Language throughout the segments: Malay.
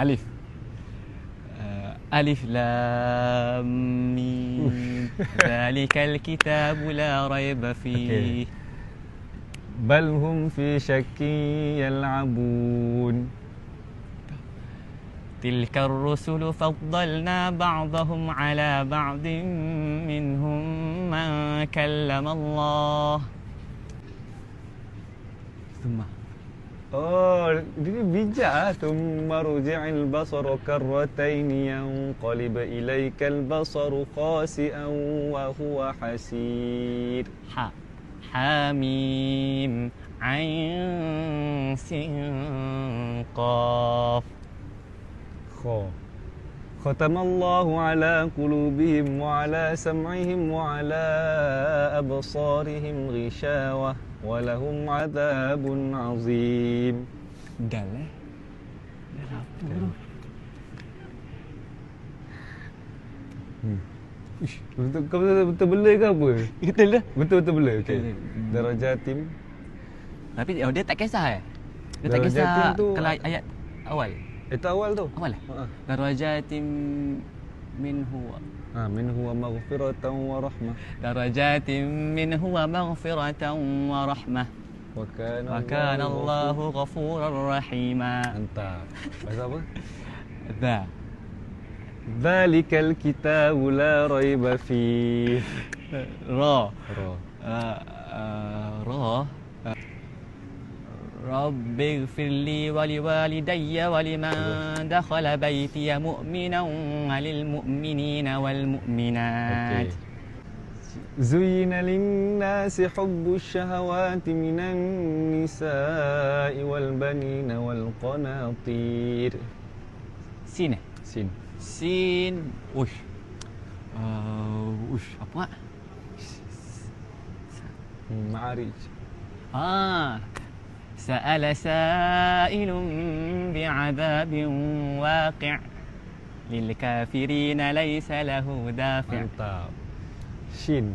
Alif. Alif lam mim. Zalikal kitabu la raiba fihi. Bal hum fi syakkin yal'abun. Tilka ar-rusulu faddalna ba'dahum ala ba'din minhum man kallama Allah. Thumma. Oh, dia bijak ah. Thumma ruji'il basaru karrataini yanqalib ilaikal basaru khasi'an wa huwa hasir. Hamim Ain Sin Qaf. Khatamallahu ala qulubihim wa ala sam'ihim wa ala absarihim ghishawah wa lahum adhabun azim. Dah apa tu? Kau betul bela ke apa? Betul dah. Betul bela. Okey. Darajatim. Tapi dia tak kisah Dia tak Darajatim kisah tu kalau ayat awal. Itu awal tu. Awal Darajatim minhu. Minhu wa maghfiratan wa rahmah. Darajatim minhu wa maghfiratan wa rahmah. Wa kana Allahu ghafurar rahima. Mantap. Bahasa apa? Dah. Dzalikal kitabu la raiba fihi. Ra. Rabbi ighfirli wa liwalidayya wa liman dakhala baytiya mu'minan wa lil mu'minina wal mu'minat. Zuyyina lin-nasi hubbus syahawati minan nisa'i wal banina wal qanatir. Sin. Apa? Ma'arij. Sa'ala sa'ilun bi'adabin waqi' lil kafirina laysa lahu dafi'. Mantap. Shin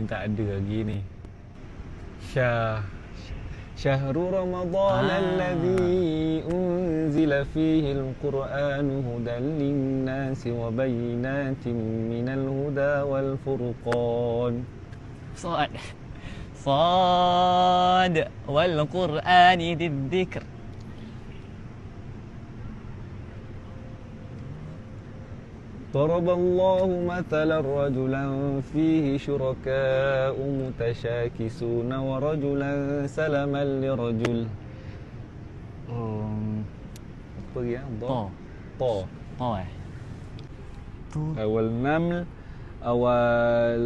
tak ada lagi ni. Syahrul Ramadan alladhi unzila fihi al-Qur'an hudan lin-nasi wa bayyinatin minal huda wal furqan. Sad wal Qur'ani dzikr. ضرب الله مثلا رجلا فيه شركاء متشاكسون ورجلا سلما لرجل. Apa dia? Ta. Awal Naml, awal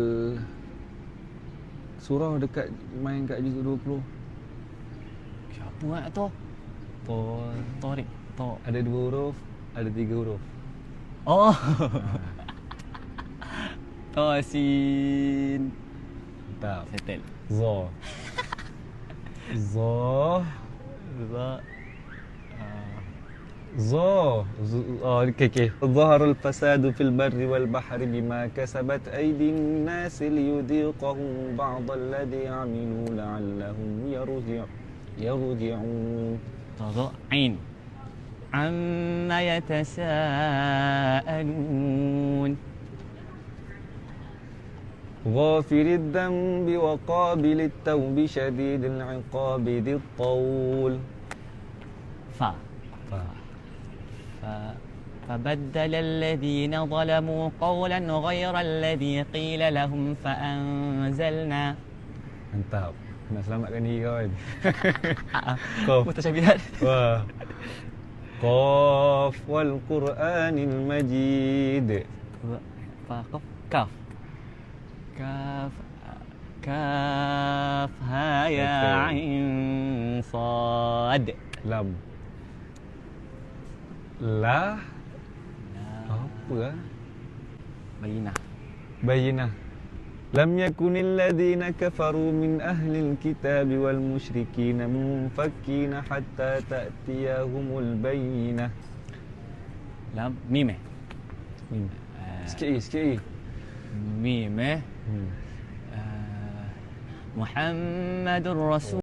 surah dekat main kat juzuk 20. Siapa nak tu? Tarik. Ada 2 huruf, ada 3 huruf. Sin. Tak. Settle. Okay. ظهر الفساد في البر والبحر بما كسبت أيدي الناس ليذيقهم بعض الذي عملوا لعلهم يرجعون. عين. عما يتساءلون. غافر الذنب وقابل التوب شديد العقاب ذي الطول. فبدل الذين ظلموا قولا غير الذي قيل لهم فأنزلنا. Mantap. Nak selamatkan diri kawan. Mutasyabihat. Wah. Qaf wal Qur'anil Majid. Kaf ha ya ain sad. Lam. La. Apa? Bayyinah. Lam yakunil ladhina kafaru min ahlil kitab wal musyrikin munfakkina hatta ta'tiyahumul bayyinah. Lam mim. Sikit. Mim. Muhammadur Rasul